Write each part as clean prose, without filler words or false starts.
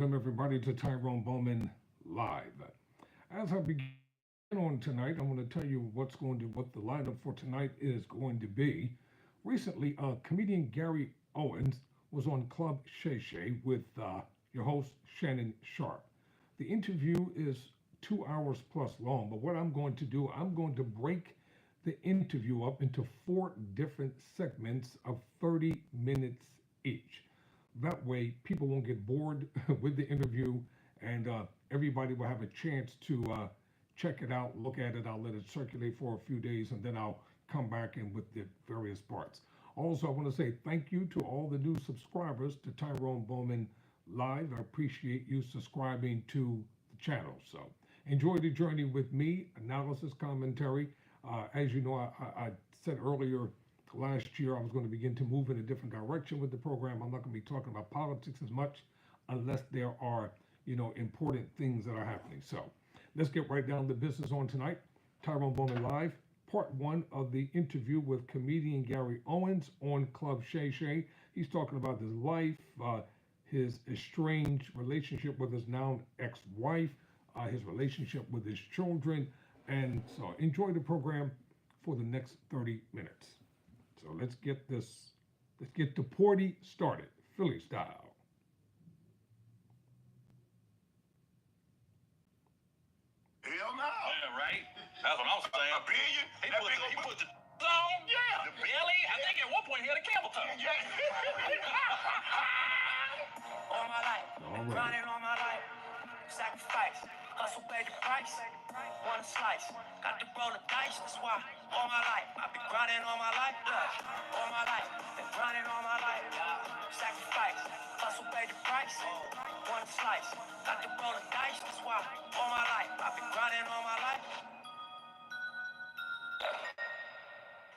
Welcome everybody to Tyrone Bowman Live. As I begin on tonight, I'm going to tell you what the lineup for tonight is going to be. Recently, comedian Gary Owens was on Club Shay with your host Shannon Sharp. The interview is 2 hours plus long, but what I'm going to do, I'm going to break the interview up into four different segments of 30 minutes each. That way, people won't get bored with the interview, and everybody will have a chance to check it out, look at it. I'll let it circulate for a few days, and then I'll come back in with the various parts. Also, I want to say thank you to all the new subscribers to Tyrone Bowman Live. I appreciate you subscribing to the channel. So enjoy the journey with me, analysis, commentary. As you know, I said earlier last year I was going to begin to move in a different direction with the program. I'm not going to be talking about politics as much unless there are, important things that are happening. So let's get right down to business on tonight. Tyrone Bowman Live, part one of the interview with comedian Gary Owens on Club Shay. He's talking about his life, his estranged relationship with his now ex-wife, his relationship with his children. And so enjoy the program for the next 30 minutes. So let's get the party started, Philly style. Hell no. Yeah, right? That's what I'm saying. A billion? He put the on? Yeah. The belly? I think at one point he had a camel toe. Yeah. All my life, All right. grinding all my life, sacrifice, hustle pay the price, want a slice, got to roll the dice, that's why all my life, I've been grinding all my life, all my life, been grinding all my life, sacrifice, hustle pay the price, want a slice, got to roll the dice, that's why all my life, I've been grinding all my life.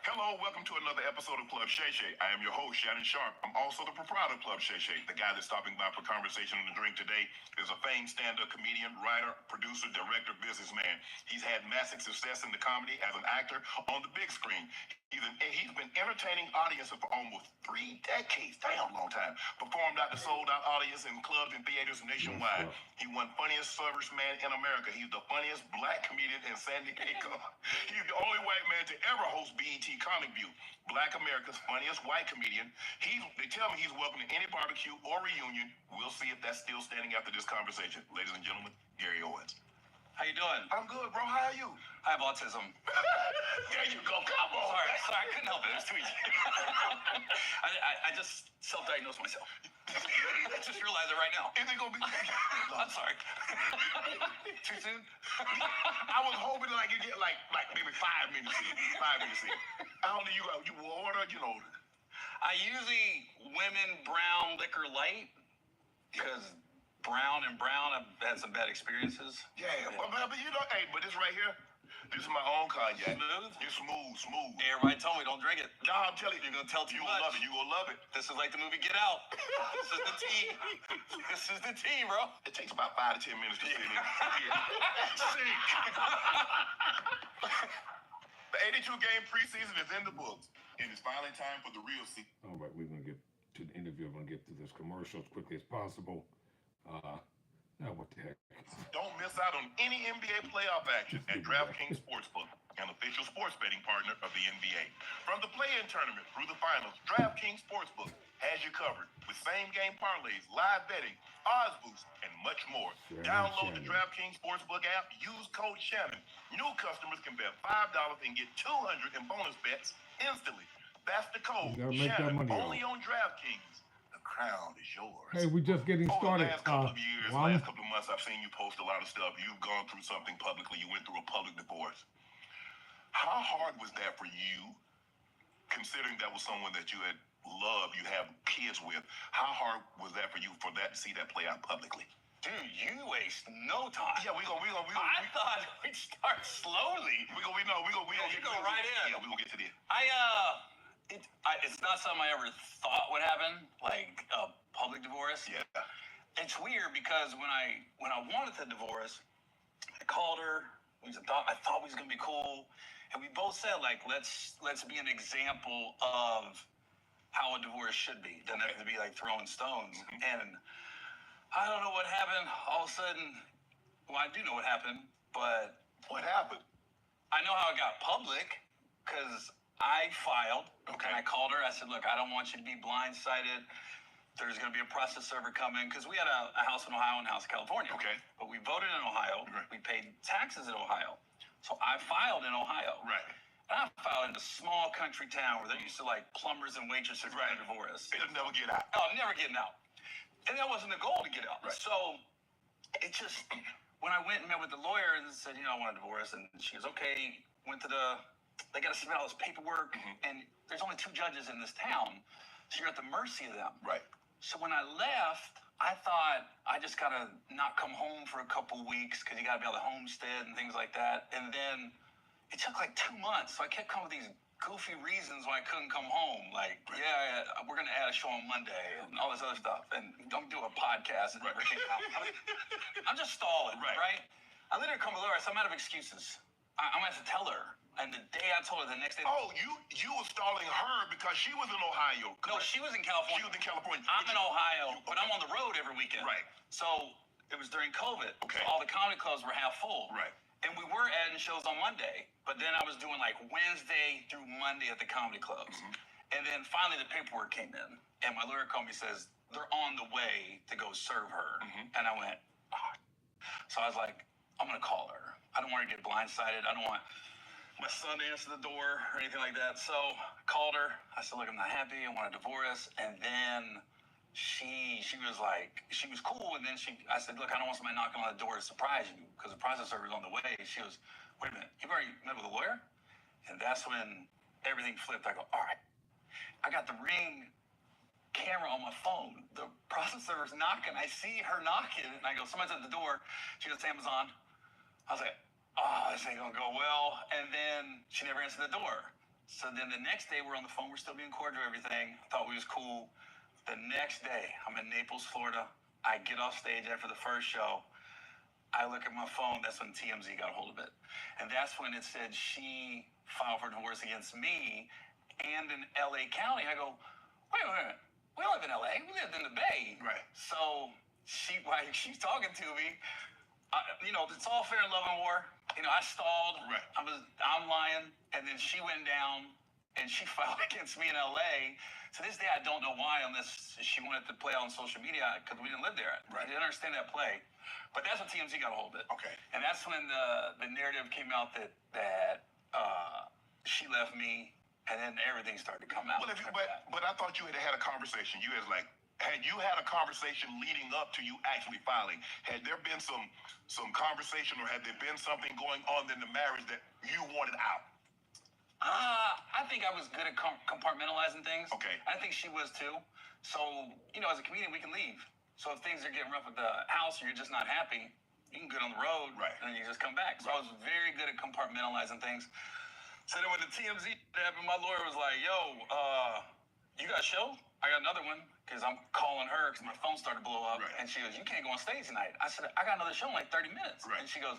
Hello, welcome to another episode of Club Shay. I am your host, Shannon Sharp. I'm also the proprietor of Club Shay. The guy that's stopping by for conversation and a drink today is a famed stand-up comedian, writer, producer, director, businessman. He's had massive success in the comedy as an actor on the big screen. He's been entertaining audiences for almost 3 decades, damn long time. Performed out to sold-out audiences in clubs and theaters nationwide. He won Funniest Serviceman in America. He's the funniest black comedian in San Diego. He's the only white man to ever host BET Comic View, Black America's funniest white comedian. They tell me he's welcome to any barbecue or reunion. We'll see if that's still standing after this conversation. Ladies and gentlemen, Gary Owens. How you doing? I'm good, bro. How are you? I have autism. There you go. Come on. Sorry, I couldn't help it. It was too easy. I just self-diagnosed myself. I just realized it right now. Is it gonna be? I'm sorry. Too soon? I was hoping like you get like maybe 5 minutes in. 5 minutes in. I don't know you will order, I usually women brown liquor light because brown I've had some bad experiences. Yeah, but hey, but this right here, this is my own cognac. Smooth? It's smooth. Everybody told me don't drink it. No, I'm telling you, You're gonna tell too you much. gonna love it. You gonna love it. This is like the movie Get Out. This is the tea. This is the tea, bro. It takes about 5 to 10 minutes to sit in. Sick. The 82-game preseason is in the books, and it's finally time for the real season. All right, we're going to get to the interview. I'm going to get to this commercial as quickly as possible. Now what the heck? Don't miss out on any NBA playoff action at DraftKings Sportsbook, an official sports betting partner of the NBA. From the play-in tournament through the finals, DraftKings Sportsbook has you covered with same-game parlays, live betting, odds boosts, and much more. Download the DraftKings Sportsbook app. Use code Shannon. New customers can bet $5 and get $200 in bonus bets instantly. That's the code Shannon. Only on DraftKings. Crown is yours. Hey, we're just getting started. Over the last couple of years, last couple of months, I've seen you post a lot of stuff. You've gone through something publicly. You went through a public divorce. How hard was that for you, considering that was someone that you had loved, you have kids with? How hard was that for you to see that play out publicly? Dude, you waste no time. Yeah, we gonna. I thought we'd start slowly. We gonna go right in. Yeah, we gonna get to this. It's not something I ever thought would happen, like a public divorce. Yeah. It's weird because when I wanted the divorce, I called her. I thought we was gonna be cool, and we both said like let's be an example of how a divorce should be. It doesn't have to be like throwing stones. And I don't know what happened. All of a sudden, well, I do know what happened, but What happened? I know how it got public because I filed. Okay. And I called her. I said, look, I don't want you to be blindsided. There's going to be a process server coming because we had a house in Ohio and a house in California. Okay. But we voted in Ohio. Right. We paid taxes in Ohio. So I filed in Ohio. Right. And I filed in a small country town where they're used to like plumbers and waitresses getting divorced. It'll never get out. Oh, I'm never getting out. And that wasn't the goal to get out. Right. So it just, when I went and met with the lawyer and said, I want a divorce, and she was okay, went to they got to submit all this paperwork, and there's only 2 judges in this town, so you're at the mercy of them. Right. So when I left, I thought I just got to not come home for a couple weeks because you got to be able to homestead and things like that. And then it took like 2 months. So I kept coming with these goofy reasons why I couldn't come home. Like, we're going to add a show on Monday and all this other stuff. And don't do a podcast. And everything. I'm just stalling, right? I literally come with Laura, so I'm out of excuses. I'm going to have to tell her. And the day I told her, the next day. Oh, you were stalling her because she was in Ohio. No, she was in California. She was in California. I'm in Ohio, but I'm on the road every weekend. Right. So it was during COVID. Okay. So all the comedy clubs were half full. Right. And we were adding shows on Monday, but then I was doing like Wednesday through Monday at the comedy clubs. And then finally the paperwork came in, and my lawyer called me and says, they're on the way to go serve her. And I went, oh. So I was like, I'm going to call her. I don't want her to get blindsided. I don't want my son to answer the door or anything like that. So I called her. I said, look, I'm not happy. I want a divorce. And then she was like, she was cool. And then I said, look, I don't want somebody knocking on the door to surprise you because the process server is on the way. She goes, wait a minute, you've already met with a lawyer? And that's when everything flipped. I go, all right. I got the Ring camera on my phone. The process server's knocking. I see her knocking. And I go, somebody's at the door. She goes, Amazon. I was like, oh, this ain't gonna go well. And then she never answered the door. So then the next day we're on the phone, we're still being cordial, everything. Thought we was cool. The next day, I'm in Naples, Florida. I get off stage after the first show. I look at my phone, that's when TMZ got a hold of it. And that's when it said she filed for divorce against me and in LA County. I go, wait a minute. We don't live in LA, we lived in the Bay. Right. So she's talking to me. It's all fair in love and war. I stalled. Right. I'm lying, and then she went down, and she filed against me in LA. To this day, I don't know why, unless she wanted to play out on social media, because we didn't live there. Right. I didn't understand that play. But that's when TMZ got a hold of it. Okay. And that's when the narrative came out that she left me, and then everything started to come out. Well, but I thought you had a conversation. You had had you had a conversation leading up to you actually filing? Had there been some conversation, or had there been something going on in the marriage that you wanted out? I think I was good at compartmentalizing things. Okay. I think she was too. So, as a comedian, we can leave. So if things are getting rough at the house or you're just not happy, you can get on the road, right, and then you just come back. So I was very good at compartmentalizing things. So then when the TMZ happened, my lawyer was like, yo, you got a show? I got another one, because I'm calling her because my phone started to blow up. Right. And she goes, you can't go on stage tonight. I said, I got another show in like 30 minutes. Right. And she goes,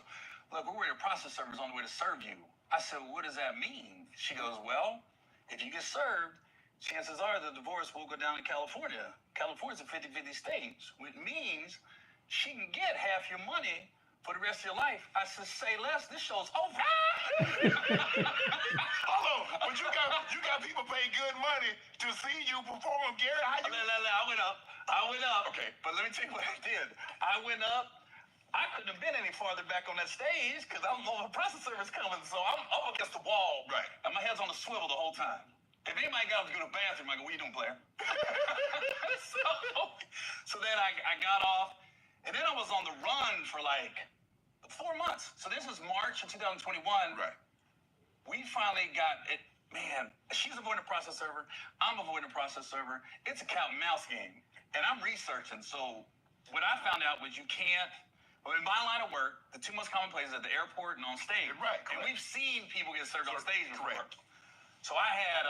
look, we're waiting, process server's on the way to serve you. I said, what does that mean? She goes, well, if you get served, chances are the divorce will go down in California. California's a 50-50 state, which means she can get half your money for the rest of your life. I said, say less, this show's over. Hold on, but you got people paying good money to see you perform, Gary. How you? I went up. Okay. But let me tell you what I did. I went up. I couldn't have been any farther back on that stage because I don't know if the process server's coming. So I'm up against the wall. Right. And my head's on the swivel the whole time. If anybody got up to go to the bathroom, I go, what you doing, player? So then I got off. And then I was on the run for like 4 months. So this was March of 2021. Right. We finally got it. Man, she's avoiding the process server. I'm avoiding the process server. It's a cat and mouse game. And I'm researching. So what I found out was you can't. Well, in my line of work, the 2 most common places at the airport and on stage. Right. And we've seen people get served on stage before. Correct. So I had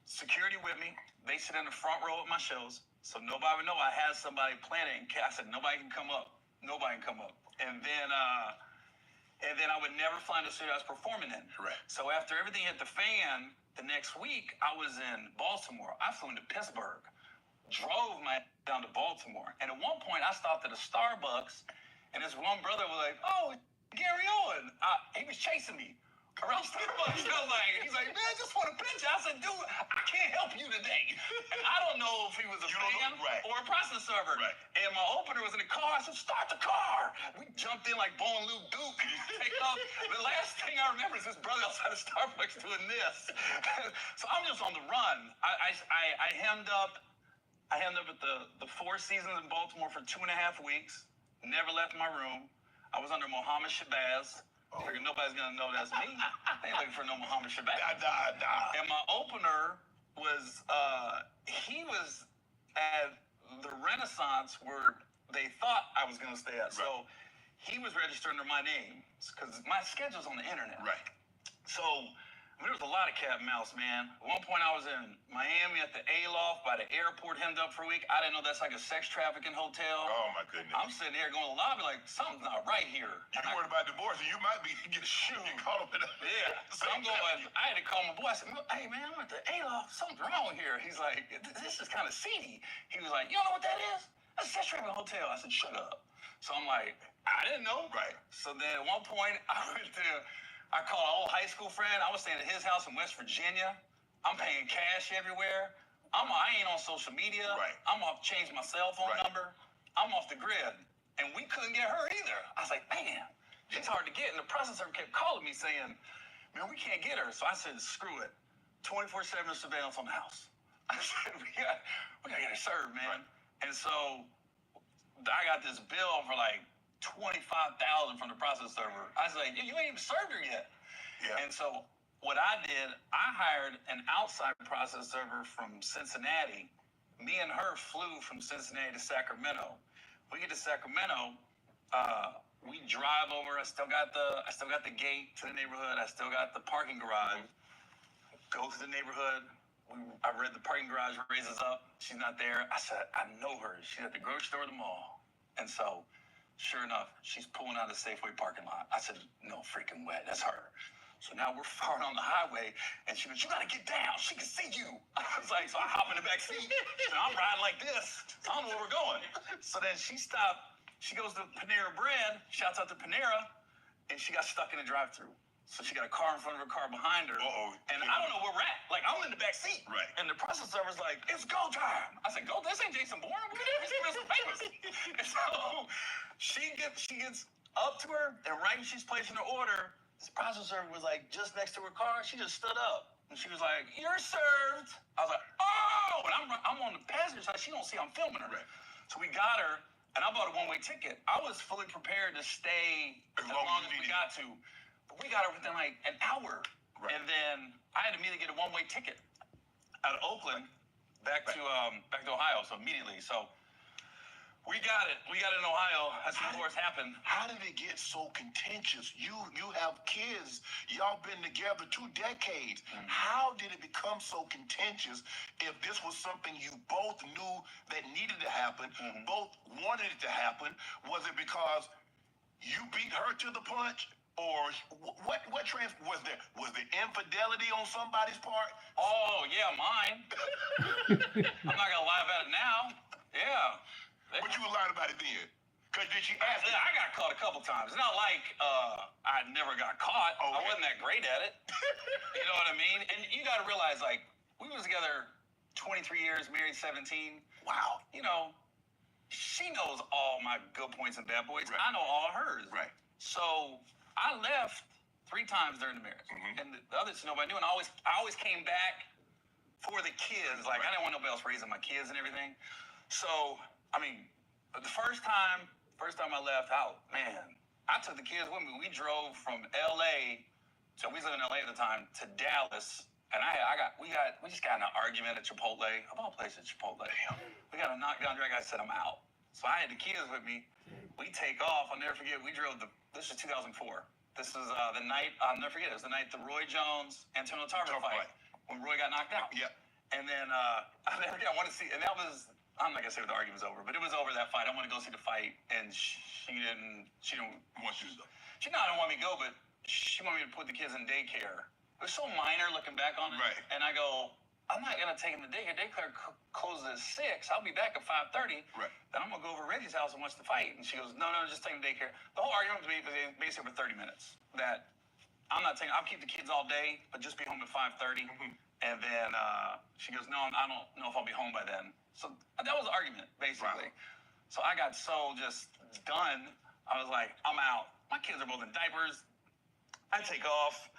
security with me. They sit in the front row of my shows, so nobody would know I had somebody planning. I said nobody can come up. Nobody can come up. And then I would never fly in the city I was performing in. Right. So after everything hit the fan, the next week I was in Baltimore. I flew into Pittsburgh. drove my down to Baltimore. And at one point, I stopped at a Starbucks, and this one brother was like, "Oh, Gary Owen." He was chasing me around Starbucks. He's like, "Man, I just want a picture." I said, "Dude, I can't help you today." And I don't know if he was a fan or a process server. Right. And my opener was in the car. I said, "Start the car." We jumped in like Bo and Luke Duke. Take off. The last thing I remember is this brother outside of Starbucks doing this. So I'm just on the run. I hemmed up. I hemmed up at the Four Seasons in Baltimore for 2.5 weeks. Never left my room. I was under Mohammed Shabazz. Figured nobody's gonna know that's me. They ain't looking for no Mohammed Shabazz. Nah. And my opener was he was at the Renaissance where they thought I was gonna stay at. So he was registered under my name because my schedule's on the internet. Right. So there was a lot of cat and mouse, man. At one point, I was in Miami at the Aloft by the airport, hemmed up for a week. I didn't know that's like a sex trafficking hotel. Oh my goodness. I'm sitting there going to the lobby like, something's not right here. You worried about divorce, and you might be get caught up in it. Yeah. So I'm going, I had to call my boy. I said, "Hey, man, I'm at the Aloft. Something's wrong here." He's like, "This is kind of seedy." He was like, "You don't know what that is? That's a sex trafficking hotel." I said, "Shut up." So I'm like, I didn't know. Right. So then at one point, I called an old high school friend. I was staying at his house in West Virginia. I'm paying cash everywhere. I ain't on social media. Right. I'm off, changed my cell phone number. I'm off the grid. And we couldn't get her either. I was like, man, she's hard to get. And the processor kept calling me saying, man, we can't get her. So I said, screw it. 24/7 surveillance on the house. I said, we gotta get her served, man. Right. And so I got this bill for like $25,000 from the process server. I was like, you ain't even served her yet. Yeah. And so what I did, I hired an outside process server from Cincinnati. Me and her flew from Cincinnati to Sacramento. We get to Sacramento, we drive over. I still got the gate to the neighborhood. I still got the parking garage. Go to the neighborhood. I read the parking garage raises up. She's not there. I said, I know her. She's at the grocery store or the mall. And so sure enough, she's pulling out of the Safeway parking lot. I said, no freaking way, that's her. So now we're far on the highway, and she goes, "You gotta get down, she can see you." I was like, so I hop in the back seat, and I'm riding like this. I don't know where we're going. So then she stopped, she goes to Panera Bread, shouts out to Panera, and she got stuck in the drive-thru. So she got a car in front of her, car behind her. And I don't know where we're at. Like, I'm in the back seat. Right. And the process server's like, "It's go time." I said, "Go? This ain't Jason Bourne. We're there. He's Mr. Famous." And so she gets up to her, and right when she's placing her order, this process server was like just next to her car. She just stood up. And she was like, "You're served." I was like, "Oh!" And I'm on the passenger side. She don't see I'm filming her. Right. So we got her, and I bought a one-way ticket. I was fully prepared to stay as long as we got to. We got her within like an hour. Right. And then I had to immediately get a one-way ticket out of Oakland back to Ohio. So immediately. So we got it. We got it in Ohio. That's when divorce happened. How did it get so contentious? You have kids. Y'all been together 2 decades. Mm-hmm. How did it become so contentious if this was something you both knew that needed to happen, both wanted it to happen? Was it because you beat her to the punch? Or what was there infidelity on somebody's part? Oh yeah, mine. I'm not gonna lie about it now. Yeah. But you were lying about it then. Cause did she ask? I got caught a couple times. It's not like I never got caught. Okay. I wasn't that great at it. You know what I mean? And you gotta realize, like, we was together 23 years, married 17. Wow. You know, she knows all my good points and bad points. Right. I know all hers. Right. So I left 3 times during the marriage, and the others nobody knew. And I always came back for the kids. Like, I didn't want nobody else raising my kids and everything. So I mean, the first time I left out, man, I took the kids with me. We drove from LA, so we was living in LA at the time, to Dallas, and we just got in an argument at Chipotle. Of all places, Chipotle. Damn. We got a knockdown drag. I said, I'm out. So I had the kids with me. We take off. I'll never forget. We drove this was 2004. This is the night, I'll never forget, it was the night the Roy Jones, Antonio Tarver fight, when Roy got knocked out. Yeah. And then, I'll never forget, I wanted to see, and that was, I'm not gonna say the argument was over, but it was over that fight. I wanted to go see the fight, and she didn't want you to go. She didn't want me to go, but she wanted me to put the kids in daycare. It was so minor looking back on it. Right. And I go, I'm not gonna take him to daycare. Daycare closes at 6. I'll be back at 5:30. Right. Then I'm gonna go over to Reggie's house and watch the fight. And she goes, no, just take him to daycare. The whole argument was basically for 30 minutes. That I'll keep the kids all day, but just be home at 5:30. And then she goes, no, I don't know if I'll be home by then. So that was the argument, basically. Right. So I got so just done. I was like, I'm out. My kids are both in diapers. I take off.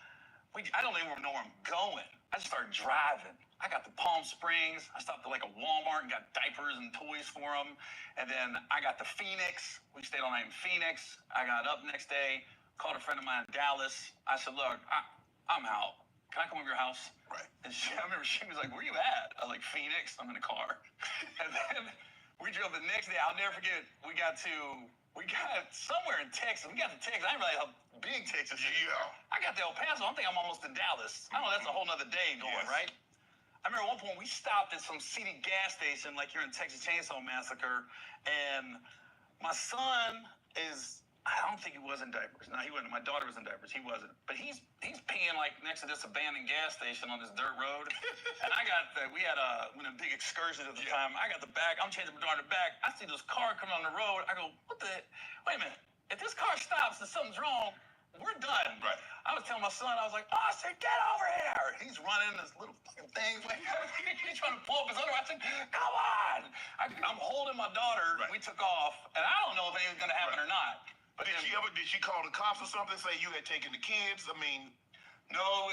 I don't even know where I'm going. I just started driving. I got to Palm Springs. I stopped at like a Walmart and got diapers and toys for them. And then I got to Phoenix. We stayed all night in Phoenix. I got up next day, called a friend of mine in Dallas. I said, look, I'm out. Can I come over to your house? Right. And I remember she was like, where you at? I was like, Phoenix. I'm in a car. And then we drove the next day. I'll never forget. We got somewhere in Texas. We got to Texas. I didn't realize how big Texas is. Yeah. I got to El Paso. I'm thinking I'm almost in Dallas. I don't know. That's a whole nother day going, right? I remember at one point we stopped at some seedy gas station like you're in Texas Chainsaw Massacre. And my son is, I don't think he was in diapers. No, he wasn't. My daughter was in diapers. He wasn't. But he's peeing like next to this abandoned gas station on this dirt road. And we had a big excursion at the time. I got the back. I'm changing my daughter back. I see this car coming on the road. I go, wait a minute. If this car stops and something's wrong, we're done. Right. I was telling my son, I was like, Austin, get over here. He's running this little fucking thing. He's trying to pull up his underwear. I said, come on. I'm holding my daughter. Right. We took off. And I don't know if anything's going to happen or not. But did she call the cops or something, say you had taken the kids? I mean, no.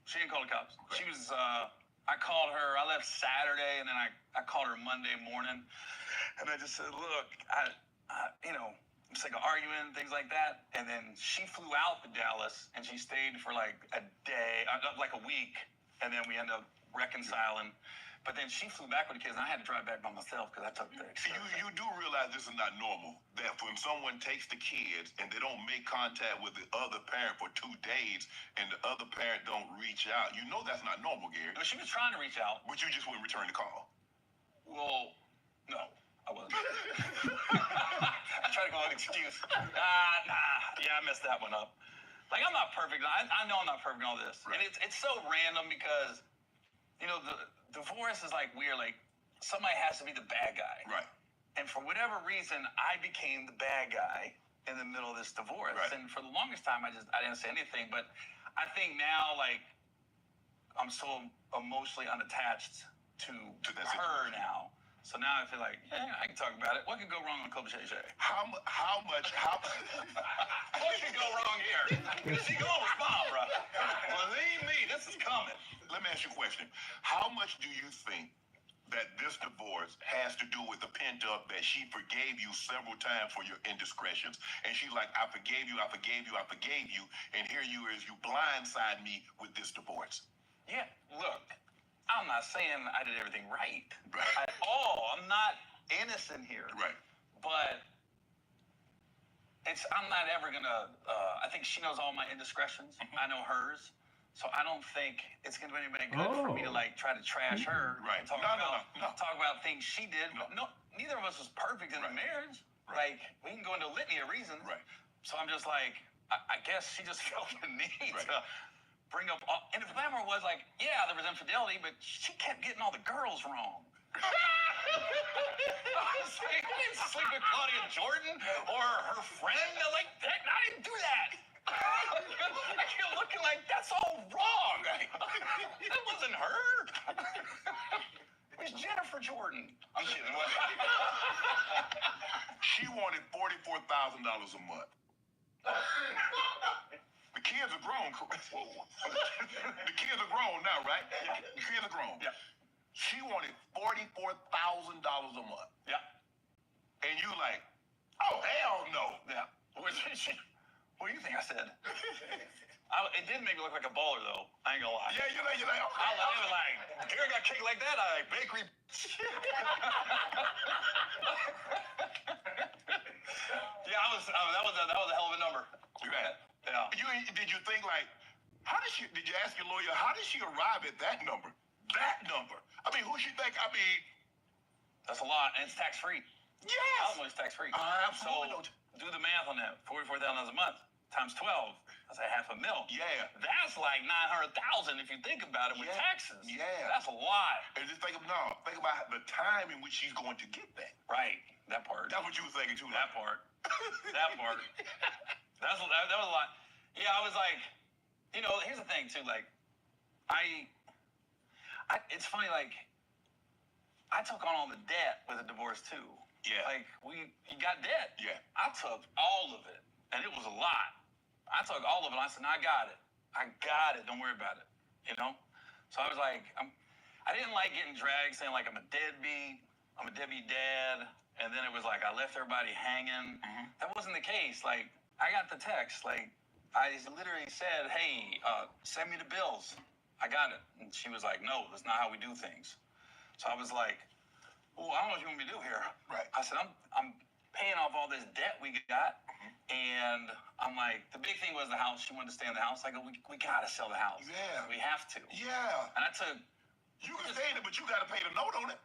She didn't call the cops. Right. She was, I called her. I left Saturday, and then I called her Monday morning. And I just said, look, I'm sick of arguing, things like that. And then she flew out to Dallas, and she stayed for like a day, like a week. And then we ended up reconciling. But then she flew back with the kids, and I had to drive back by myself because I took the excursion. You do realize this is not normal, that when someone takes the kids and they don't make contact with the other parent for 2 days and the other parent don't reach out, you know that's not normal, Gary. No, she was trying to reach out. But you just wouldn't return the call. Well, no, I wasn't. I tried to go with an excuse. Yeah, I messed that one up. Like, I'm not perfect. I know I'm not perfect in all this. Right. And it's so random because, the divorce is like weird. Like, somebody has to be the bad guy. Right. And for whatever reason, I became the bad guy in the middle of this divorce. Right. And for the longest time, I didn't say anything. But I think now, like, I'm so emotionally unattached to her now. So now I feel like, yeah, I can talk about it. What could go wrong on Club Shay Shay? How much? What could go wrong here? She gonna respond, bro. Believe me, this is coming. Let me ask you a question. How much do you think that this divorce has to do with the pent-up that she forgave you several times for your indiscretions? And she's like, I forgave you, and here you blindside me with this divorce. Yeah, look, I'm not saying I did everything right at all. I'm not innocent here. Right. But I'm not ever gonna, I think she knows all my indiscretions. Mm-hmm. I know hers. So I don't think it's going to be anybody good for me to like try to trash her. Right. Talk about things she did. No, neither of us was perfect in the marriage. Right. Like, we can go into a litany of reasons. Right. So I'm just like, I guess she just felt the need to bring up all, and the glamour was like, yeah, there was infidelity, but she kept getting all the girls wrong. I was like, I didn't sleep with Claudia Jordan or her friend. I'm like, I didn't do that. I kept looking like, that's all wrong. That wasn't her. It was Jennifer Jordan. I'm kidding. She wanted $44,000 a month. The kids are grown. The kids are grown now, right? Yeah. The kids are grown. Yeah. She wanted $44,000 a month. Yeah. And you like, oh, hell no. Yeah. What do you think I said? It did make me look like a baller, though. I ain't gonna lie. Yeah, you're like, okay. I was like, Gary got kicked like that. I like bakery. Yeah, that was a hell of a number. Right. Yeah. Did you think like, did you ask your lawyer, how did she arrive at that number? That number. I mean, who she think? I mean, that's a lot, and it's tax free. Yes. Almost tax free. Absolutely. So do the math on that. $44,000 a month times 12. I said, $500,000. Yeah. That's like 900,000 if you think about it with Yeah. taxes. Yeah. That's a lot. And just think about the time in which she's going to get that. Right. That part. That's what you were thinking too. That part. That part. That was a lot. Yeah, I was like, here's the thing too. Like, it's funny. Like, I took on all the debt with a divorce too. Yeah. Like, you got debt. Yeah. I took all of it, and it was a lot. I took all of it. I said, no, I got it. I got it. Don't worry about it. So I was like, I didn't like getting dragged saying like I'm a deadbeat dad, and then it was like I left everybody hanging. Mhm. That wasn't the case. Like, I got the text. Like, I literally said, hey, send me the bills. I got it. And she was like, no, that's not how we do things. So I was like, well, I don't know what you want me to do here. Right. I said, I'm paying off all this debt we got. And I'm like, the big thing was the house. She wanted to stay in the house. I go, we got to sell the house. Yeah. We have to. Yeah. And I took, You can stay in it, but you got to pay the note on it.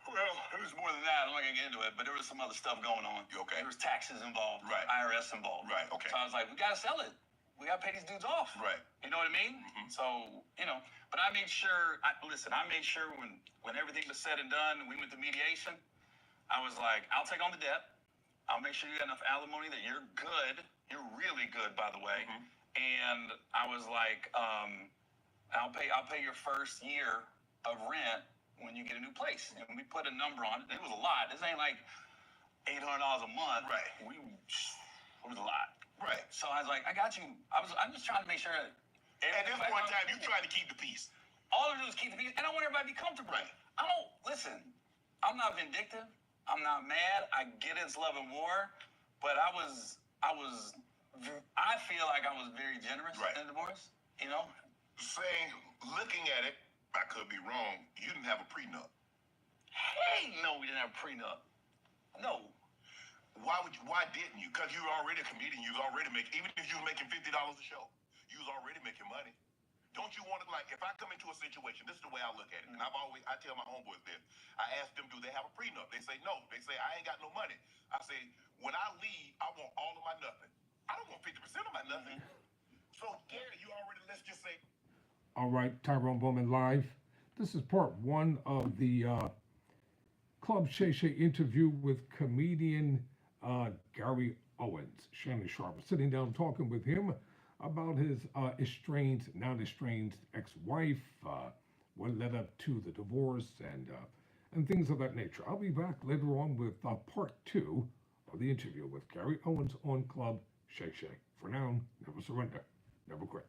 well, it was more than that. I'm not going to get into it, but there was some other stuff going on. You okay? There was taxes involved. Right. IRS involved. Right, okay. So I was like, we got to sell it. We got to pay these dudes off. Right. You know what I mean? Mhm. So, but I made sure, I made sure when everything was said and done, and we went to mediation, I was like, I'll take on the debt. I'll make sure you got enough alimony that you're good. You're really good, by the way. Mhm. And I was like, I'll pay your first year of rent when you get a new place. And we put a number on it. It was a lot. This ain't like $800 a month. Right. It was a lot. Right. So I was like, I got you. I'm just trying to make sure that At this point in time, you trying to keep the peace. all I do is keep the peace, and I want everybody to be comfortable. Right. I don't listen. I'm not vindictive. I'm not mad. I get it's love and war, but I feel like I was very generous Right. in the divorce. Saying, looking at it, I could be wrong. You didn't have a prenup. Hey, no, we didn't have a prenup. No. Why didn't you? Because you were already a comedian. You was already making, even if you were making $50 a show, you was already making money. Don't you want to, like, if I come into a situation, this is the way I look at it, and I tell my homeboys this. I ask them, do they have a prenup? They say no. They say, I ain't got no money. I say, when I leave, I want all of my nothing. I don't want 50% of my nothing. So, Gary, you already, let's just say. All right, Tyrone Bowman live. This is part one of the Club Shay interview with comedian Gary Owens. Shannon Sharp sitting down talking with him about his now estranged ex-wife, what led up to the divorce, and things of that nature. I'll be back later on with part two of the interview with Gary Owens on Club Shay. For now, never surrender, never quit.